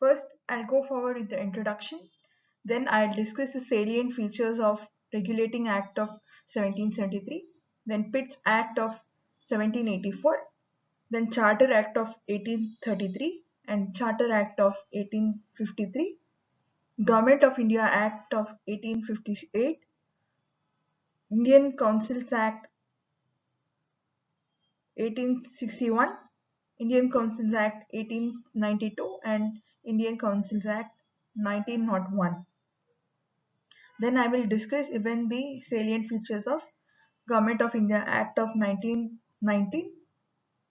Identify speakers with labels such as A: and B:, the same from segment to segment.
A: First, I'll go forward with the introduction. Then I'll discuss the salient features of Regulating Act of 1773, then Pitt's Act of 1784, then Charter Act of 1833 and Charter Act of 1853, Government of India Act of 1858, Indian Councils Act 1861, Indian Councils Act 1892 and Indian Councils Act 1901. Then I will discuss even the salient features of Government of India Act of 1919,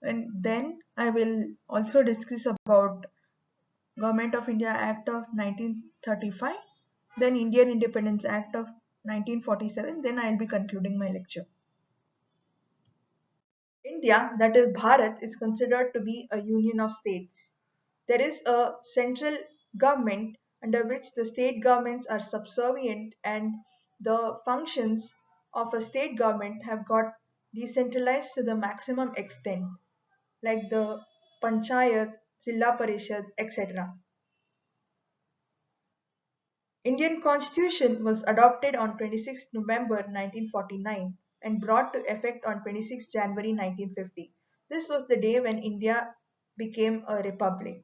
A: and then I will also discuss about Government of India Act of 1935, then Indian Independence Act of 1947, then I will be concluding my lecture. India, that is Bharat, is considered to be a union of states. There is a central government under which the state governments are subservient, and the functions of a state government have got decentralized to the maximum extent, like the panchayat, Zilla Parishad, etc. Indian Constitution was adopted on 26 November 1949 and brought to effect on 26 January 1950. This was the day when India became a republic.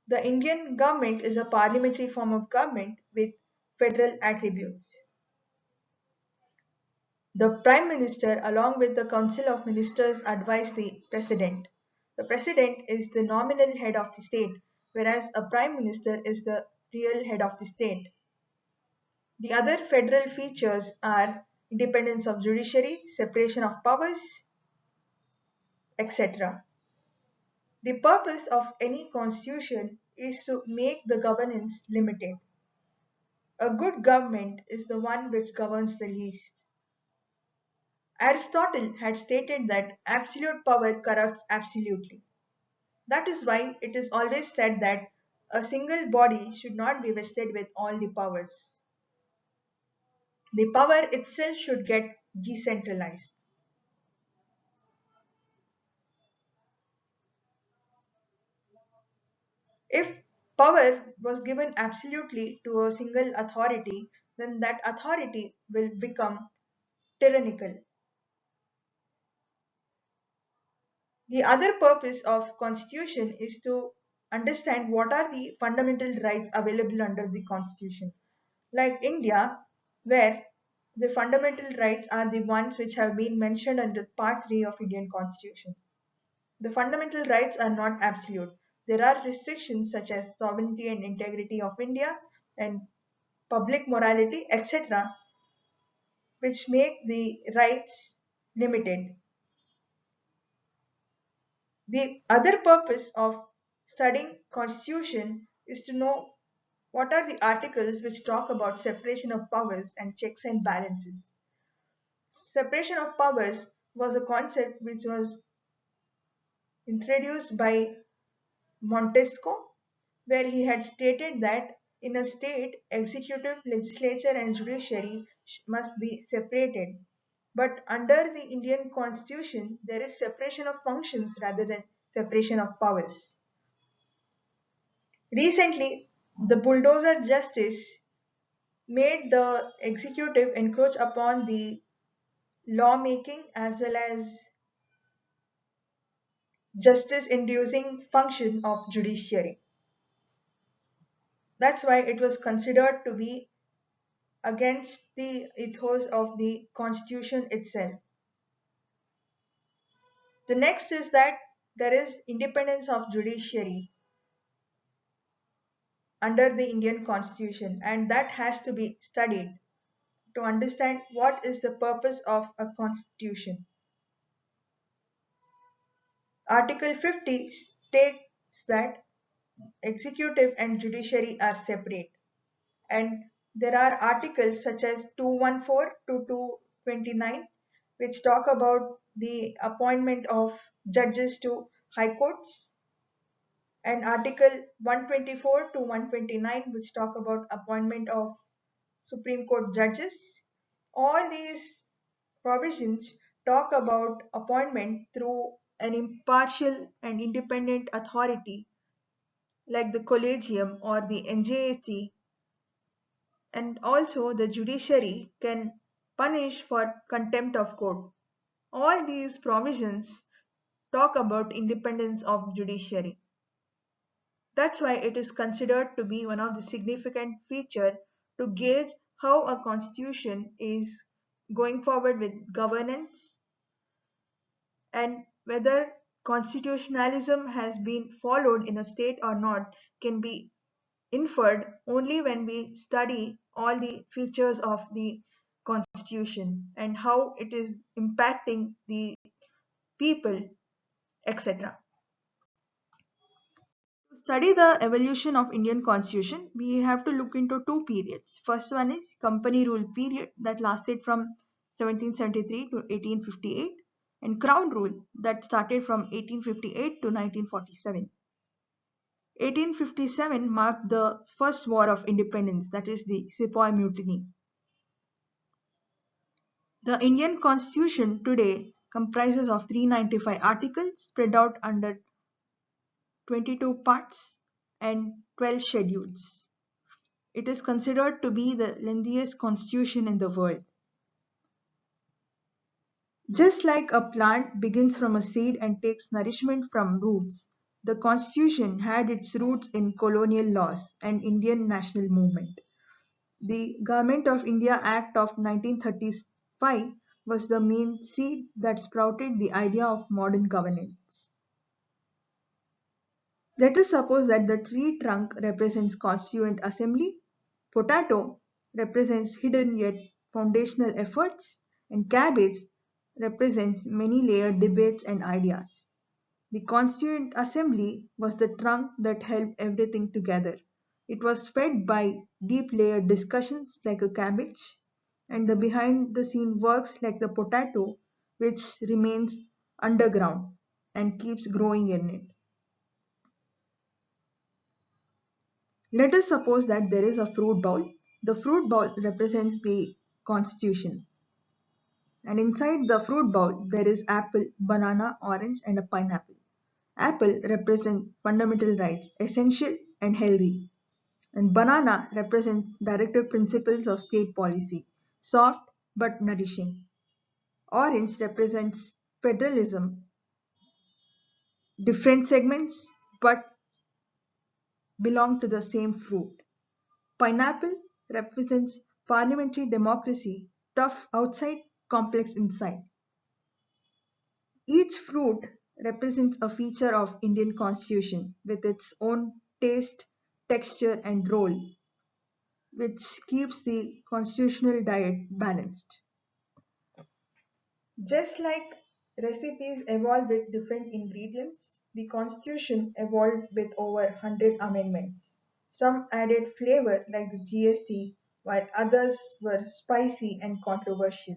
A: The Indian government is a parliamentary form of government with federal attributes. The Prime Minister, along with the Council of Ministers, advise the President. The President is the nominal head of the state, whereas a Prime Minister is the real head of the state. The other federal features are independence of judiciary, separation of powers, etc. The purpose of any constitution is to make the governance limited. A good government is the one which governs the least. Aristotle had stated that absolute power corrupts absolutely. That is why it is always said that a single body should not be vested with all the powers. The power itself should get decentralized. If power was given absolutely to a single authority, then that authority will become tyrannical. The other purpose of constitution is to understand what are the fundamental rights available under the constitution. Like India, where the fundamental rights are the ones which have been mentioned under part 3 of Indian constitution. The fundamental rights are not absolute. There are restrictions such as sovereignty and integrity of India and public morality, etc., which make the rights limited. The other purpose of studying constitution is to know what are the articles which talk about separation of powers and checks and balances. Separation of powers was a concept which was introduced by Montesquieu, where he had stated that in a state, executive, legislature, and judiciary must be separated. But under the Indian constitution, there is separation of functions rather than separation of powers. Recently, the bulldozer justice made the executive encroach upon the lawmaking as well as justice inducing function of judiciary. That's why it was considered to be against the ethos of the constitution itself. The next is that there is independence of judiciary under the Indian constitution, and that has to be studied to understand what is the purpose of a constitution. Article 50 states that executive and judiciary are separate, and there are articles such as 214 to 229 which talk about the appointment of judges to high courts, and article 124 to 129 which talk about appointment of Supreme Court judges. All these provisions talk about appointment through an impartial and independent authority like the Collegium or the NJAC, and also the judiciary can punish for contempt of court. All these provisions talk about independence of judiciary. That's why it is considered to be one of the significant feature to gauge how a constitution is going forward with governance and whether constitutionalism has been followed in a state or not can be inferred only when we study all the features of the constitution and how it is impacting the people, etc. To study the evolution of Indian constitution, we have to look into two periods. First one is company rule period that lasted from 1773 to 1858 and crown rule that started from 1858 to 1947. 1857 marked the first war of independence, that is the Sepoy Mutiny. The Indian constitution today comprises of 395 articles spread out under 22 parts and 12 schedules. It is considered to be the lengthiest constitution in the world. Just like a plant begins from a seed and takes nourishment from roots, the constitution had its roots in colonial laws and Indian national movement. The Government of India Act of 1935 was the main seed that sprouted the idea of modern governance. Let us suppose that the tree trunk represents Constituent Assembly, potato represents hidden yet foundational efforts, and cabbage represents many layered debates and ideas. The Constituent Assembly was the trunk that held everything together. It was fed by deep layered discussions like a cabbage, and the behind the scene works like the potato, which remains underground and keeps growing in it. Let us suppose that there is a fruit bowl. The fruit bowl represents the constitution. And inside the fruit bowl, there is apple, banana, orange, and a pineapple. Apple represents fundamental rights, essential and healthy. And banana represents directive principles of state policy, soft but nourishing. Orange represents federalism, different segments but belong to the same fruit. Pineapple represents parliamentary democracy, tough outside, complex inside. Each fruit represents a feature of Indian constitution with its own taste, texture and role, which keeps the constitutional diet balanced. Just like recipes evolve with different ingredients, the constitution evolved with over 100 amendments. Some added flavor like the GST, while others were spicy and controversial.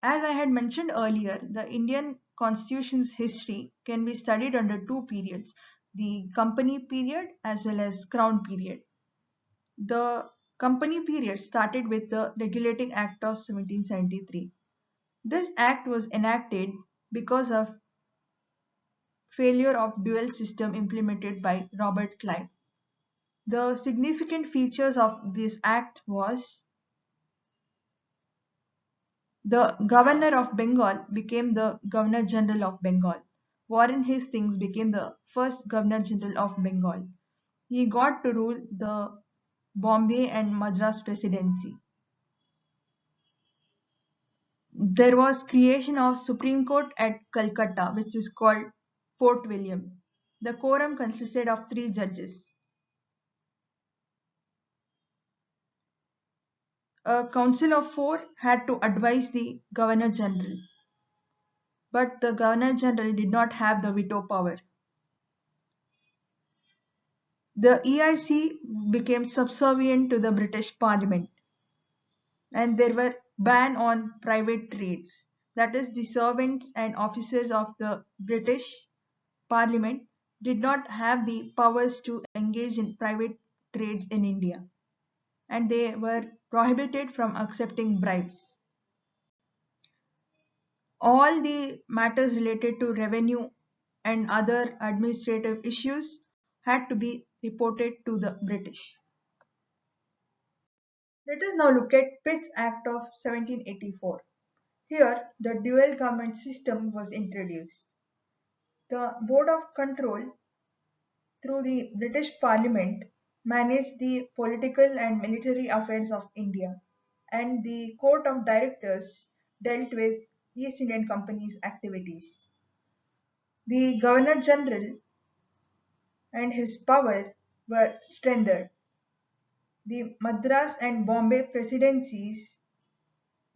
A: As I had mentioned earlier, the Indian constitution's history can be studied under two periods, the company period as well as crown period. The company period started with the Regulating Act of 1773. This act was enacted because of failure of dual system implemented by Robert Clive. The significant features of this act was the Governor of Bengal became the Governor General of Bengal. Warren Hastings became the first Governor General of Bengal. He got to rule the Bombay and Madras presidency. There was creation of Supreme Court at Calcutta, which is called Fort William. The quorum consisted of 3 judges. A council of 4 had to advise the Governor General, but the Governor General did not have the veto power. The EIC became subservient to the British Parliament, and there were ban on private trades. That is, the servants and officers of the British Parliament did not have the powers to engage in private trades in India. and they were prohibited from accepting bribes. All the matters related to revenue and other administrative issues had to be reported to the British. Let us now look at Pitt's Act of 1784. Here, the dual government system was introduced. The Board of Control, through the British Parliament, managed the political and military affairs of India, and the Court of Directors dealt with East Indian Company's activities. The Governor General and his power were strengthened. The Madras and Bombay presidencies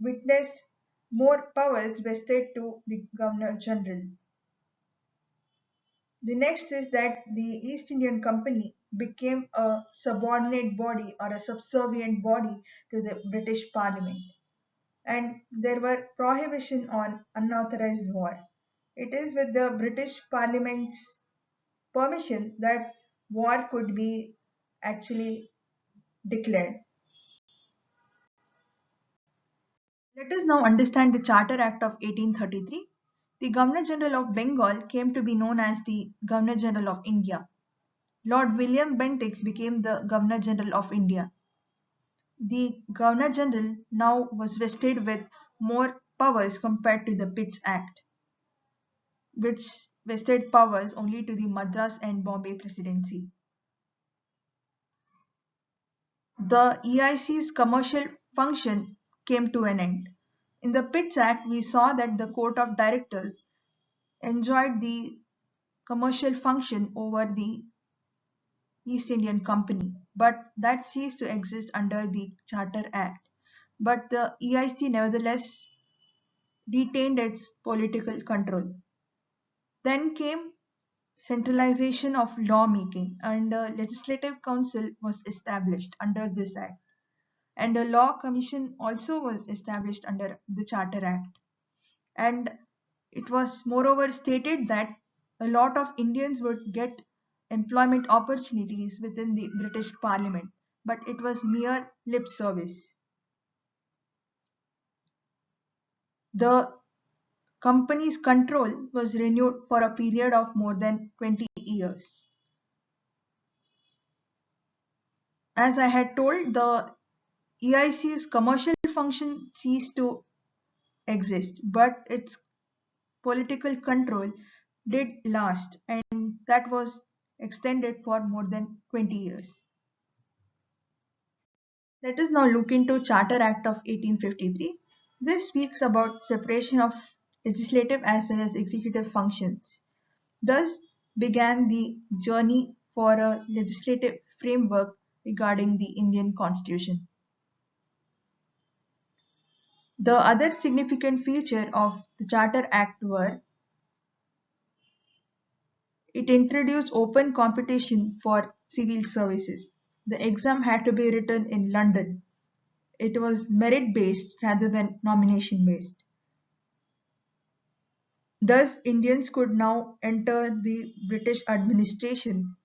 A: witnessed more powers vested to the Governor General. The next is that the East Indian Company became a subordinate body or a subservient body to the British Parliament, and there were prohibition on unauthorized war. It is with the British Parliament's permission that war could be actually declared. Let us now understand the Charter Act of 1833. The Governor General of Bengal came to be known as the Governor General of India. Lord William Bentinck became the Governor General of India. The Governor General now was vested with more powers compared to the Pitt's Act, which vested powers only to the Madras and Bombay presidency. The EIC's commercial function came to an end. In the Pitt's Act, we saw that the Court of Directors enjoyed the commercial function over the East Indian Company, but that ceased to exist under the Charter Act. But the EIC nevertheless retained its political control. Then came centralization of lawmaking, and a legislative council was established under this act. And a law commission also was established under the Charter Act. And it was moreover stated that a lot of Indians would get employment opportunities within the British Parliament, but it was mere lip service. The company's control was renewed for a period of more than 20 years. As I had told, the EIC's commercial function ceased to exist, but its political control did last, and that was extended for more than 20 years. Let us now look into Charter Act of 1853. This speaks about separation of legislative as well as executive functions. Thus began the journey for a legislative framework regarding the Indian Constitution. The other significant feature of the Charter Act were it introduced open competition for civil services. The exam had to be written in London. It was merit based rather than nomination based. Thus, Indians could now enter the British administration,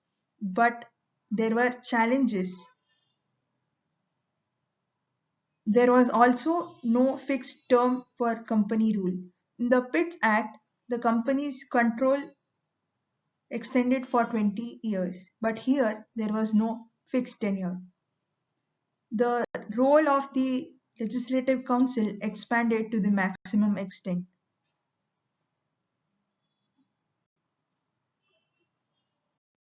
A: but there were challenges. There was also no fixed term for company rule. In the Pitt Act, the company's control extended for 20 years, but here there was no fixed tenure. The role of the Legislative Council expanded to the maximum extent.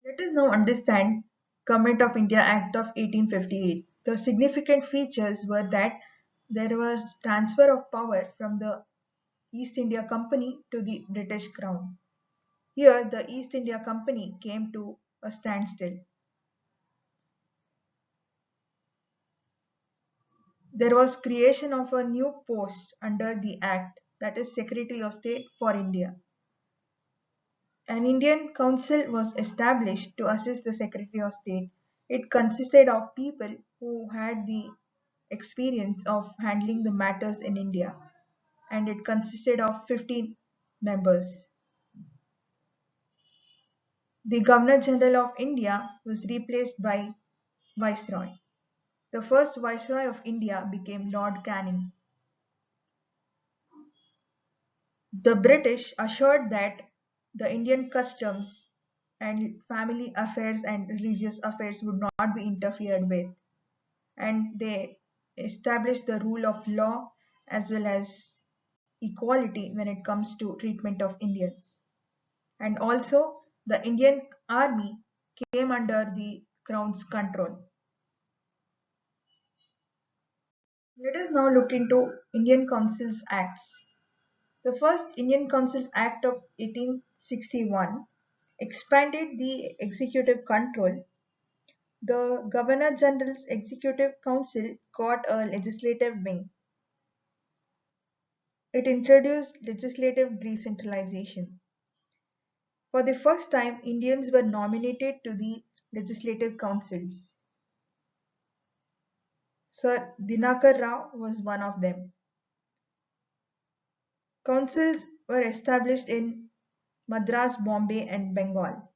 A: Let us now understand Government of India Act of 1858. The significant features were that there was transfer of power from the East India Company to the British Crown. Here, the East India Company came to a standstill. There was creation of a new post under the Act, that is Secretary of State for India. An Indian Council was established to assist the Secretary of State. It consisted of people who had the experience of handling the matters in India, and it consisted of 15 members. The Governor General of India was replaced by Viceroy. The first Viceroy of India became Lord Canning. The British assured that the Indian customs and family affairs and religious affairs would not be interfered with, and they established the rule of law as well as equality when it comes to treatment of Indians. And also, the Indian army came under the crown's control. Let us now look into Indian Councils Acts. The first Indian Councils Act of 1861 expanded the executive control. The Governor General's Executive Council got a legislative wing. It introduced legislative decentralization. For the first time, Indians were nominated to the legislative councils. Sir Dinakar Rao was one of them. Councils were established in Madras, Bombay, and Bengal,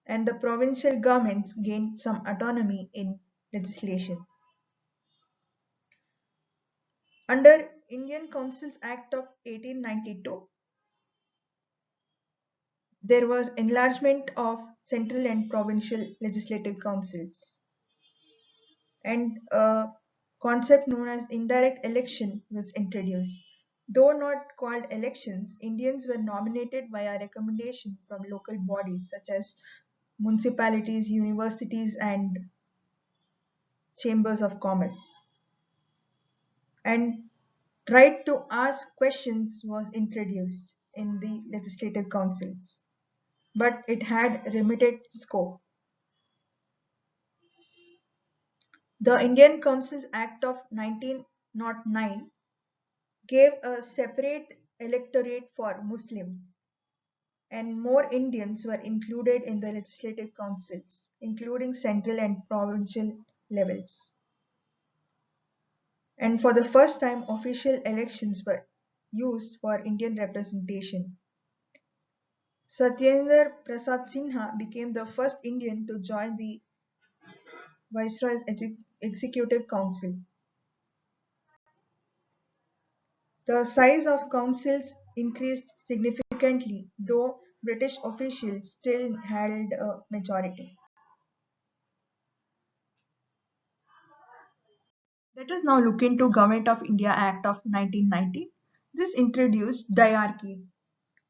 A: and the provincial governments gained some autonomy in legislation. Under Indian Councils Act of 1892, there was enlargement of central and provincial legislative councils, and a concept known as indirect election was introduced. Though not called elections, Indians were nominated via recommendation from local bodies such as municipalities, universities, and chambers of commerce. And right to ask questions was introduced in the legislative councils, but it had limited scope. The Indian Councils Act of 1909 gave a separate electorate for Muslims, and more Indians were included in the legislative councils, including central and provincial levels. And for the first time, official elections were used for Indian representation. Satyendra Prasad Sinha became the first Indian to join the Viceroy's Executive Council. The size of councils increased significantly, though British officials still held a majority. Let us now look into Government of India Act of 1990. This introduced diarchy.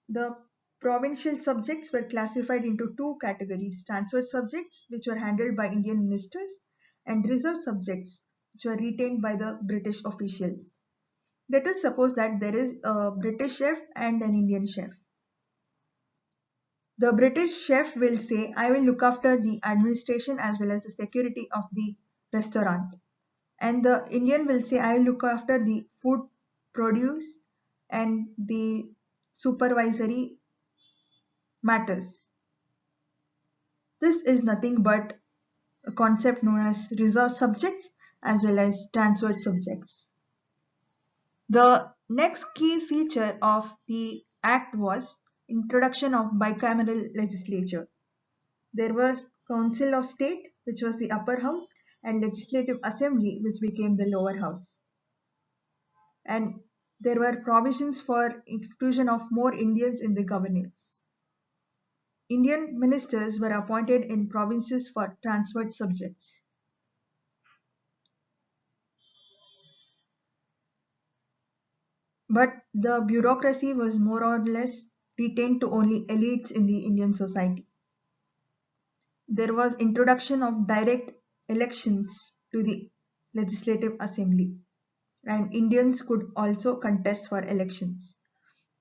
A: The provincial subjects were classified into two categories: transferred subjects, which were handled by Indian ministers, and reserved subjects, which were retained by the British officials. Let us suppose that there is a British chef and an Indian chef. The British chef will say, I will look after the administration as well as the security of the restaurant. And the Indian will say, I will look after the food produce and the supervisory matters. This is nothing but a concept known as reserved subjects as well as transferred subjects. The next key feature of the Act was introduction of bicameral legislature. There was Council of State, which was the upper house, and Legislative Assembly, which became the lower house. And there were provisions for inclusion of more Indians in the governance. Indian ministers were appointed in provinces for transferred subjects. But the bureaucracy was more or less retained to only elites in the Indian society. There was introduction of direct elections to the Legislative Assembly, and Indians could also contest for elections.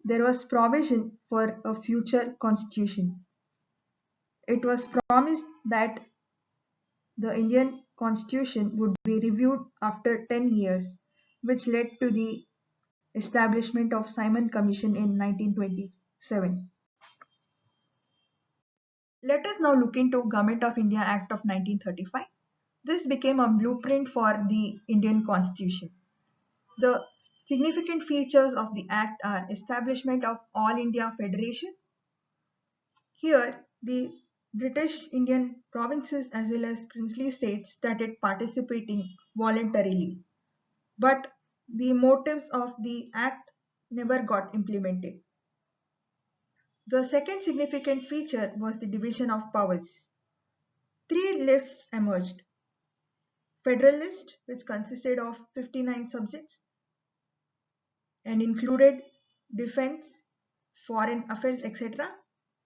A: There was provision for a future constitution. It was promised that the Indian constitution would be reviewed after 10 years, which led to the establishment of Simon Commission in 1927. Let us now look into Government of India Act of 1935. This became a blueprint for the Indian Constitution. The significant features of the Act are establishment of All India Federation. Here, the British Indian provinces as well as princely states started participating voluntarily, but the motives of the act never got implemented. The second significant feature was the division of powers. Three lists emerged: Federal list, which consisted of 59 subjects and included defense, foreign affairs, etc.,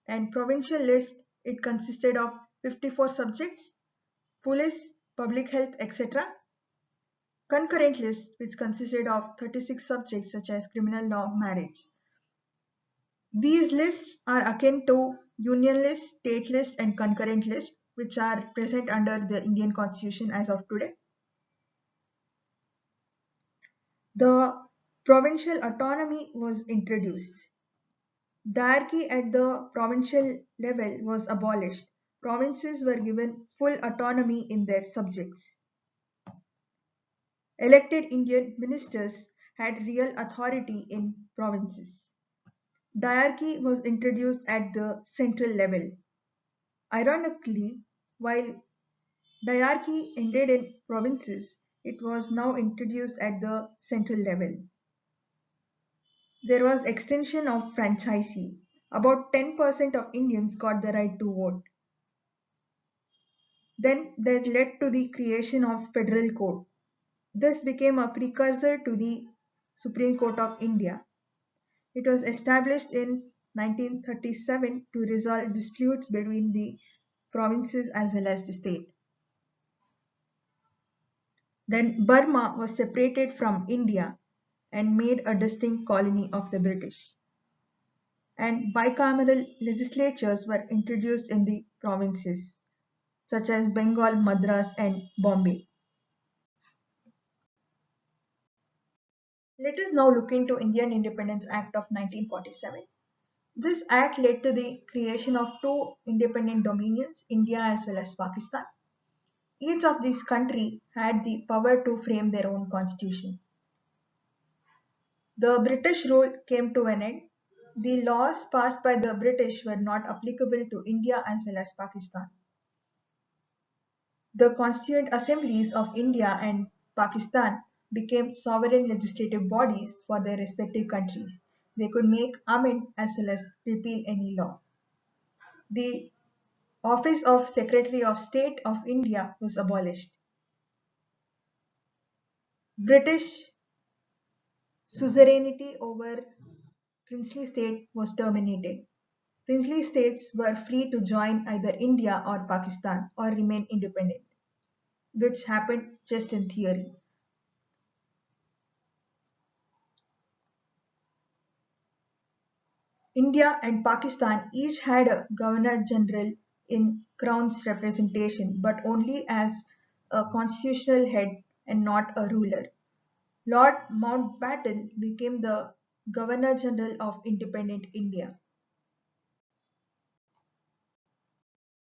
A: and provincial list, it consisted of 54 subjects, police, public health, etc. Concurrent list, which consisted of 36 subjects such as criminal law, marriage. These lists are akin to union list, state list, and concurrent list, which are present under the Indian Constitution as of today. The provincial autonomy was introduced. Diarchy at the provincial level was abolished. Provinces were given full autonomy in their subjects. Elected Indian ministers had real authority in provinces. Diarchy was introduced at the central level. Ironically, while diarchy ended in provinces, it was now introduced at the central level. There was extension of franchisee. About 10% of Indians got the right to vote. Then that led to the creation of Federal Court. This became a precursor to the Supreme Court of India. It was established in 1937 to resolve disputes between the provinces as well as the state. Then Burma was separated from India and made a distinct colony of the British. And bicameral legislatures were introduced in the provinces, such as Bengal, Madras, and Bombay. Let us now look into Indian Independence Act of 1947. This act led to the creation of two independent dominions, India as well as Pakistan. Each of these countries had the power to frame their own constitution. The British rule came to an end. The laws passed by the British were not applicable to India as well as Pakistan. The constituent assemblies of India and Pakistan became sovereign legislative bodies for their respective countries. They could make, amend, as well as repeal any law. The office of Secretary of State of India was abolished. British suzerainty over princely state was terminated. Princely states were free to join either India or Pakistan or remain independent, which happened just in theory. India and Pakistan each had a Governor General in Crown's representation, but only as a constitutional head and not a ruler. Lord Mountbatten became the Governor General of independent India.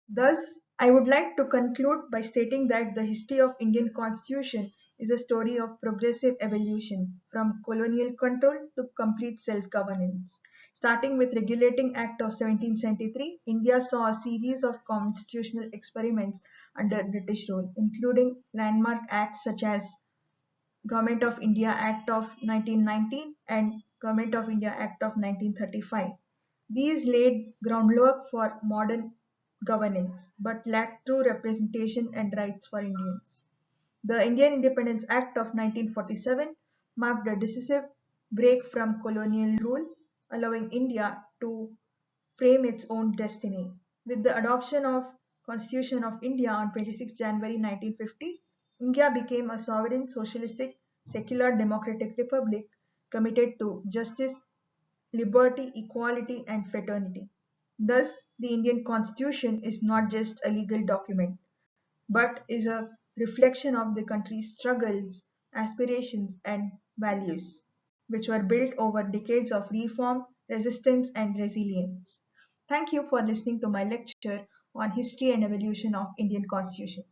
A: Thus, I would like to conclude by stating that the history of Indian Constitution is a story of progressive evolution from colonial control to complete self-governance. Starting with Regulating Act of 1773, India saw a series of constitutional experiments under British rule, including landmark acts such as Government of India Act of 1919 and Government of India Act of 1935. These laid groundwork for modern governance but lacked true representation and rights for Indians. The Indian Independence Act of 1947 marked a decisive break from colonial rule, allowing India to frame its own destiny. With the adoption of Constitution of India on 26 January 1950, India became a sovereign socialistic secular democratic republic committed to justice, liberty, equality, and fraternity. Thus, the Indian Constitution is not just a legal document, but is a reflection of the country's struggles, aspirations, and values, which were built over decades of reform, resistance, and resilience. Thank you for listening to my lecture on history and evolution of Indian Constitution.